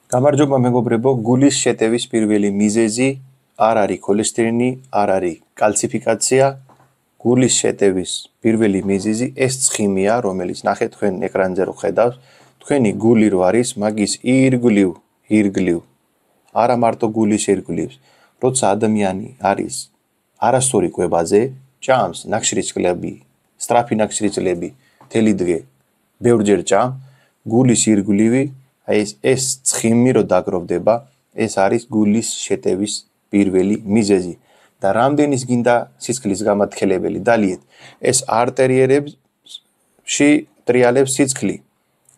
გამარჯობა მეგობრებო, გულის შეტევის პირველი მიზეზი არ არის ქოლესტერინი, არ არის კალციფიკაცია. გულის შეტევის პირველი მიზეზი ეს ცხიმია, რომელიც ნახეთ თქვენ ეკრანზე რო ხედავთ, თქვენი გული რო არის, მაგის ირგლივ, არა მარტო გულის ირგლივს, როცა ადამიანი არის არასწორი კვებაზე, ჭამს ნახშირწყლები, სწრაფი ნახშირწყლები, მთელი დღე ბევრჯერ ჭამ, გულის ირგლივი ეს ცხიმი რო დაგროვდება, ეს არის გულის შეტევის პირველი მიზეზი. და რამდენის გინდა სისხლის გამათხელებელი დალიეთ, ეს არტერიერებში ტრიალებს სიცხლი,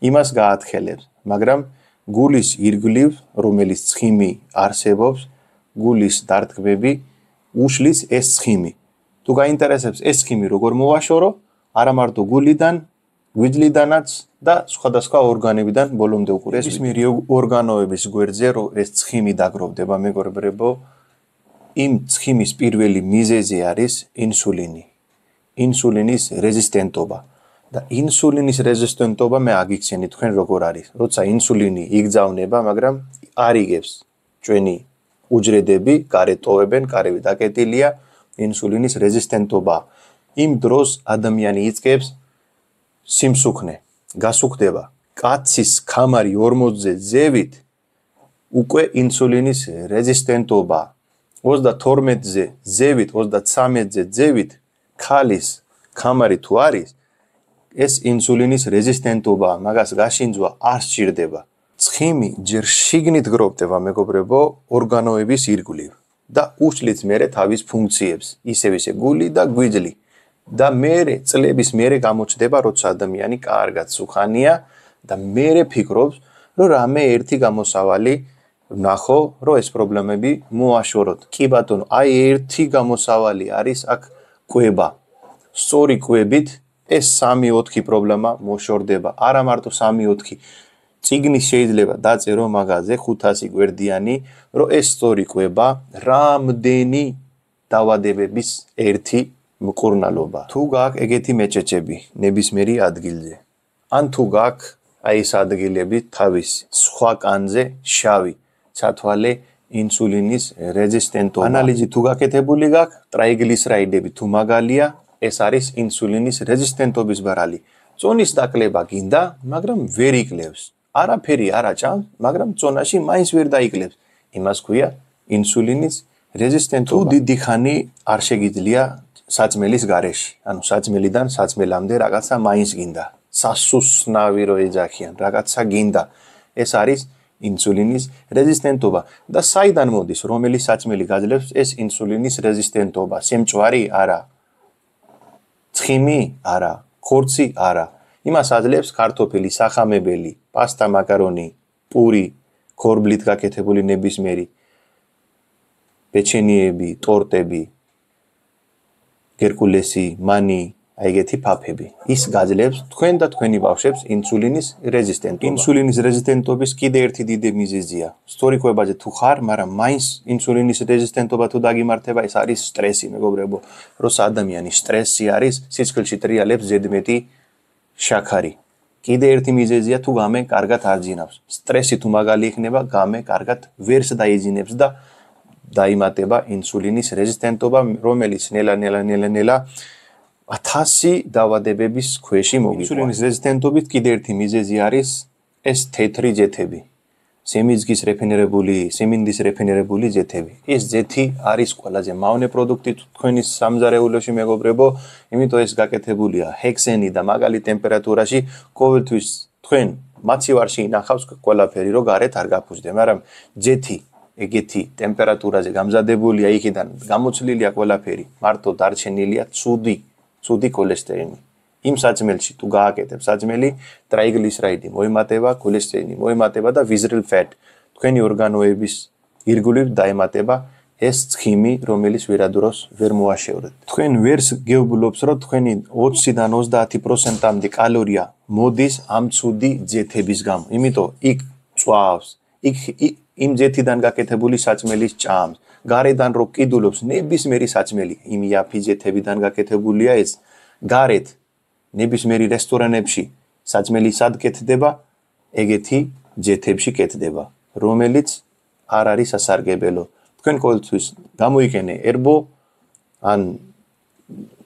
იმას გაათხელებს, მაგრამ გულის ირგლივ, რომელიც ცხიმი არსებობს, გულის დარტყმები უშლის ეს ცხიმი. თუ გაინტერესებს ეს ცხიმი როგორ მოვაშორო, არა მარტო გულიდან, გვიძლიდანაც და სხვადასხვა ორგანებიდან ბოლომდე უყურეს მერი ორგანოების გვერდზე, რომ ეს ცხიმი დაგროვდება, მეგობრებო, იმ ცხიმის პირველი მიზეზი არის ინსულინი. ინსულინის რეზისტენტობა. და ინსულინის რეზისტენტობა მე აგიქცენი თქვენ როგორ არის. როცა ინსულინი იგზავნება, მაგრამ არ იგებს ჩვენი უჯრედები, გარეთ ტოვებენ, კარები დაკეტილია, ინსულინის რეზისტენტობა. იმ დროს ადამიანი იწყებს სიმსუქნე, გასუქდება. კაცის ქამარი 40-ზე ზევით უკვე ინსულინის რეზისტენტობა. 32-ზე ზევით, 33-ზე ზევით, ქალის ქამარი თუ არის, ეს ინსულინის რეზისტენტობა, მაგას გაშინძვა არ სჭირდება. ცხიმი ჯერ შიგნით გროვდება, მეგობრებო, ორგანოების ირგვლივ და უშლით მერე თავის ფუნქციებს, ისევ გული და გვიძლი. და მერე წლების მერე გამოჩნდება, როცა ადამიანი კარგად სუხანია და მერე ფიქრობს, რომ რამე ერთი გამოსავალი ვნახო, რომ ეს პრობლემები მოაშოროთ. კი ბატონო, აი ერთი გამოსავალი არის აქ კვება. სწორი კვებით ეს 3-4 პრობლემა მოშორდება. არა მარტო 3-4. წიგნი შეიძლება დაწერო მაგაზე 500 გვერდიანი, რომ ეს სწორი კვება რამდენი დაავადებების ერთი მკურნალობა. თუ გაქვს ეგეთი მეჭეჭები ნებისმიერი ადგილზე, ან თუ გაქვს აი ეს ადგილები თავის სხვა კანზე შავი, ცათვალე ინსულინის რეზისტენტობა. ანალიზი თუ გაკეთებული გაქვს, ტრაიგლისერიდები თუ მაგალია, ეს არის ინსულინის რეზისტენტობის ბრალი. წონის დაკლება გინდა, მაგრამ ვერ იკლებს. არაფერი არ აჭამს, მაგრამ წონაში მაინც ვერ დაიკლებს. იმას ქვია ინსულინის რეზისტენტობა. თუ დიდი ხანი არ შეგიძლია საჭმელის გარეშე, ანუ საჭმელიდან საჭმელამდე რაღაცა მაინც გინდა. სასუსნავი რო ეძახიან, რაღაცა გინდა. ეს არის ინსულინის რეზისტენტობა. და საიდან მოდის, რომელი საჭმელი გაძლევს ეს ინსულინის რეზისტენტობა? სიმჭვარი? არა. ცხიმი? არა. ხორცი? არა. იმას აძლევს ქართოფილი, სახამებელი, პასტა, მაკარონი, პური, ქორბლით გაკეთებული ნებისმიერი პეჩენიები, ტორტები, გერკულესი, მანი, ეგეთი ფაფები. ის გაძლევს თქვენ და თქვენი ბავშვებს ინსულინის რეზისტენტობა. ინსულინის რეზისტენტობის კიდე ერთი დიდი მიზეზია. სწორი კვებაზე თუ ხარ, მაგრამ მაინც ინსულინის რეზისტენტობა თუ დაგიმართება, ეს არის სტრესი, მეგობრებო. როცა ადამიანი სტრესი არის, სისხლში ტრიალებს ზედმეტი შაქარი. კიდე ერთი მიზეზია თუ გამე კარგად არ ძინავს. სტრესი თუ მაგალი იქნება, გამე კარგად ვერს დაიძინებს და დაიმატება ინსულინის რეზისტენტობა, რომელიც ნელა 1000 დაავადებების ქვეში მოგიყვანს. ინსულინის რეზისტენტობის კიდე ერთი მიზეზი არის ეს თეთრი ზეთები. სიმინდის რეფინირებული ზეთები. ეს ზეთი არის ყველაზე მავნე პროდუქტი თქვენი სამზარეულოში, მეგობრებო, იმიტომ ეს გაკეთებულია ჰექსენი და მაგალი ტემპერატურაში ყოველთვის თქვენ მაცივარში ინახავს ყველაფერი, რომ გარეთ არ გაფუძდე, მაგრამ ზეთი ეგეთი ტემპერატურაზე გამზადებულია, იქიდან გამოცლილია ყველაფერი, მარტო დარჩენილია ცუდი ქოლესტერინი. იმ საჭმელში თუ გააკეთებ საჭმელი, ტრაიგლისერიდი მოემატება, ქოლესტერინი მოემატება და visceral fat თქვენი ორგანოების ირგვლივ დაემატება ეს ცხიმი, რომელიც ვერადროს ვერ მოაშორეთ. თქვენ ვერს გეუბნობს, რომ თქვენი 20-დან 30%-მდე კალორია მოდის ამ ცუდი ზეთების გამო. იმიტომ იქ წვავს, იმ ზეთიდან გაკეთებული საჭმელის ჭამს. გარედან რო კიდულობს ნებისმიერი საჭმელი, იმ იაფი ზეთებიდან გაკეთებულია ეს. გარეთ ნებისმიერი რესტორანებში საჭმელი სად კეთდება, ეგეთი ზეთებში კეთდება. რომელიც არ არის სასარგებლო. თქვენ ყოველთვის გამოიყენე ერბო ან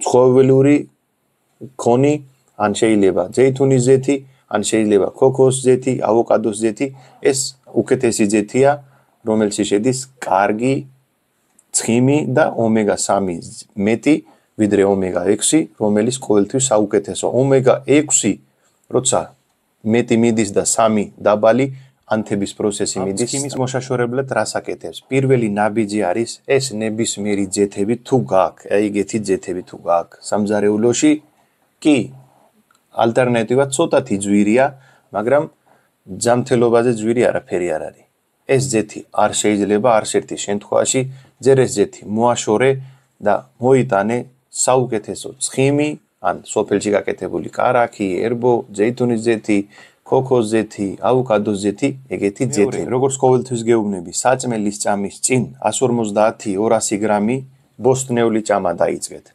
ცხოველური ქონი, ან შეიძლება ზეითუნის ზეთი, ან შეიძლება ქოქოს ზეთი, ავოკადოს ზეთი, ეს უკეთესი ზეთია, რომელშიც შედის კარგი ცხიმი და ომეგა-3 მეტი, ვიდრე ომეგა-6, რომელიც ყოველთვის საუკეთესო. ომეგა-6, როცა მეტი მიდის და 3 დაბალი, ანთების პროცესი მიდის. ცხიმის მოშაშორებლად რას აკეთებს? პირველი ნაბიჯი არის ეს ნებისმიერი ზეთები თუ გაქვს, ეგეთი ზეთები თუ გაქვს. სამზარეულოში კი ალტერნატივა ცოტათი ძვირია, მაგრამ ჯანმრთელობაზე ძვირი არაფერი არ არის. ეს ზეთი არ შეიძლება არც ერთი შემთხვევაში ძერ ეს ზეთი მოაშორე და მოიტანე საუკეთესო ცხიმი, ან სოფელში გაკეთებული კარაქი, ერბო, ზეითუნის ზეთი, ქოქოს ზეთი, ავოკადოს ზეთი, ეგეთი ზეთი. როგორც ყოველთვის გეუბნები, საწმელის ჭამის წინ 150-200 გრამი ბოსტნეული ჭამა დაიწყეთ.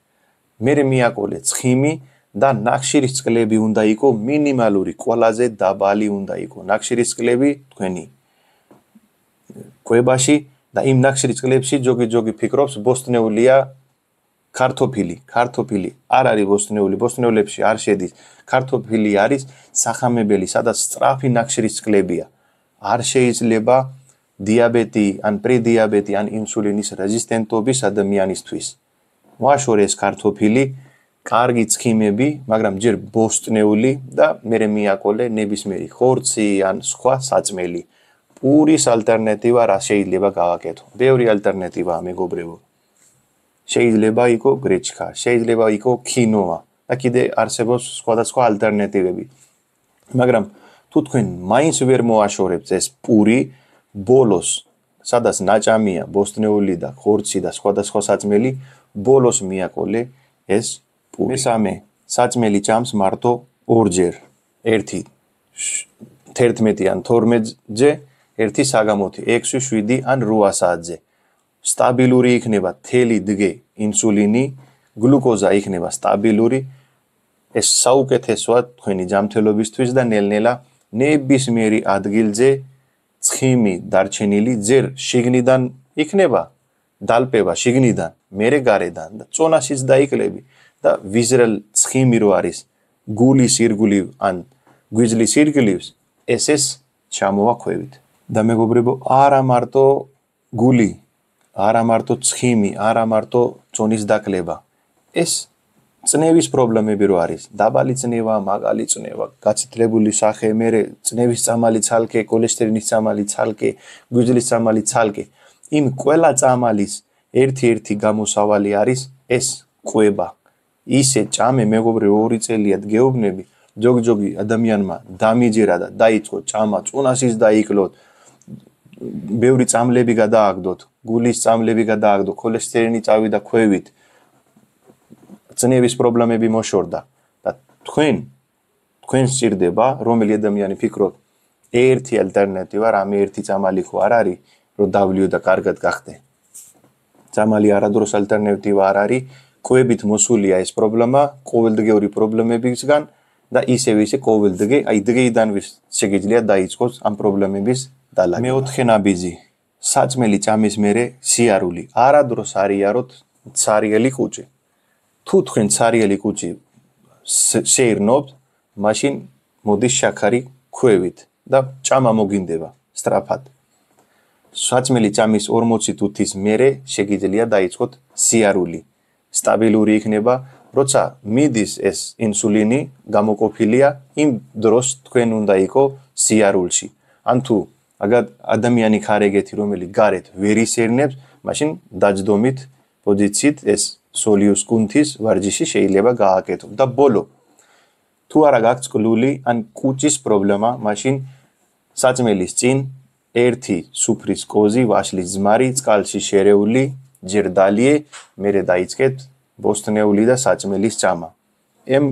მერე მიაკოლე ცხიმი და ნახშირის წყლები უნდა იყოს მინიმალური, ყველაზე დაბალი უნდა იყოს. ნახშირის წყლები თქვენი კვებაში და იმ ნახშირის წყლებში ჯოგი ფიქრობს ბოსტნეულია ქართოფილი. ქართოფილი არ არის ბოსტნეული, ბოსტნეულებში არ შედის. ქართოფილი არის სახამებელი, სადაც სწრაფი ნახშირის წყლებია. არ შეიძლება დიაბეტი, ან პრედიაბეტი, ან ინსულინის რეზისტენტობის ადამიანისთვის. მოაშორე ეს ქართოფილი, კარგი ცხიმები, მაგრამ ჯერ ბოსტნეული და მერე მიაკოლე ნებისმიერი ხორცი ან სხვა საწმელი. პურის ალტერნატივა რა შეიძლება გავაკეთო? ბევრი ალტერნატივაა მეგობრებო. შეიძლება იყოს გრეჩკა, შეიძლება იყოს ქინოა და კიდე არსებობს სხვადასხვა ალტერნატივები. მაგრამ თუ თქვენ მაინც ვერ მოაშორებთ ეს პური, ბოლოს, სადაც ნაჭამია ბოსტნეული და ხორცი და სხვადასხვა საწმელი, ბოლოს მიაკოლე ეს პური. მესამე, საწმელი ჭამს მარტო ორჯერ. ერთი 11 ან 12-ჯე, ერთი საგამოთი 6, 7 ან 8 საათზე. სტაბილური იქნება თელი დღე ინსულინი, გლუკოზა იქნება სტაბილური. ეს საუკეთესოა თქვენი ჯანმრთელობისთვის და ნელ-ნელა ნებისმიერი ადგილზე ცხიმი დარჩენილი ძერ შიგნიდან იქნება, დალპება შიგნიდან, მერე გარედან და წონაშიც დაიკლები და ვიზრელ ცხიმი რო არის გულის ირგვლივ ან გვიძლის ირგვლივ, ეს ჩამოვაქვევით. და მეგობრებო, არა მარტო გული, არა მარტო ცხიმი, არა მარტო წონის დაკლება. ეს წნევის პრობლემები რო არის, დაბალი წნევა, მაგალი წნევა, გაცითლებული სახე, მერე წნევის წამალი ცალკე, კოლესტერინის წამალი ცალკე, გვიძლის წამალი ცალკე. იმ ყველა წამალის ერთი გამოსავალი არის ეს კვება. ისე ჭამე მეგობრებო 2 წელიად გეუბნები, ჯოგი ადამიანმა დამიჯერა და დაიწყო ჭამა, წონასიც დაიკლოთ. ბევრი წამლები გადააგდოთ, გულის წამლები გადააგდოთ, კოლესტერინი წავიდა ქვევით, წნევის პრობლემები მოშორდა და თქვენ სჭირდება, რომელი ადამიანი ფიქრობ, ერთი ალტერნატივა, რამე ერთი წამალი ხო არ არის, რომ დავლიო და კარგად გახდე. წამალი არადროს ალტერნატივა არ არის, კვებით მოსულია ეს პრობლემა, ყოველდღიური პრობლემებისგან და ისე ყოველდღე, აი დღეიდან შეგიძლია დაიწყოს ამ პრობლემების დალაგება. მეოთხე ნაბიჯი, საწმელი ჭამის მერე სიარული. არადროს არიაროთ ცარიელი კუჭი. თუ თქვენ ცარიელი კუჭი შეირნობთ, მაშინ მოდის შაქარი ქვევით და ჭამა მოგინდება სწრაფად. საწმელი ჭამის 40 თუთის მერე შეგიძლია დაიწყოთ სიარული. სტაბილური იქნება, როცა მიდის ეს ინსულინი გამოყოფილია, იმ დროს თქვენ უნდა იყოს სიარულში. ან თუ ადამიანი ხარეგეთი, რომელი გარეთ ვერ ისერნებს, მაშინ დაჯდომით პოზიციით ეს სოლიუს კუნთის ვარჯიში შეიძლება გააკეთო. და ბოლო, თუ არა გაქვს კლული ან კუჭის პრობლემა, მაშინ საწმელის წინ ერთი სუფრის კოზი, ვაშლის ძმარი, წყალში შერეული, ჯერ დალიე, მერე დაიწყეთ ბოსტნეული და საწმელის ჭამა. ამ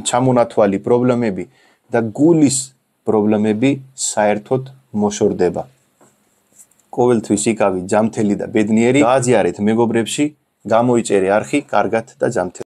ჩამონათვალი პრობლემები და გულის პრობლემები საერთოდ მოშორდება. ყოველთვის იქავი ჯანმრთელი და ბედნიერი. გააზიარეთ მეგობრებში, გამოიწერე არხი, კარგად და ჯანმრთელად.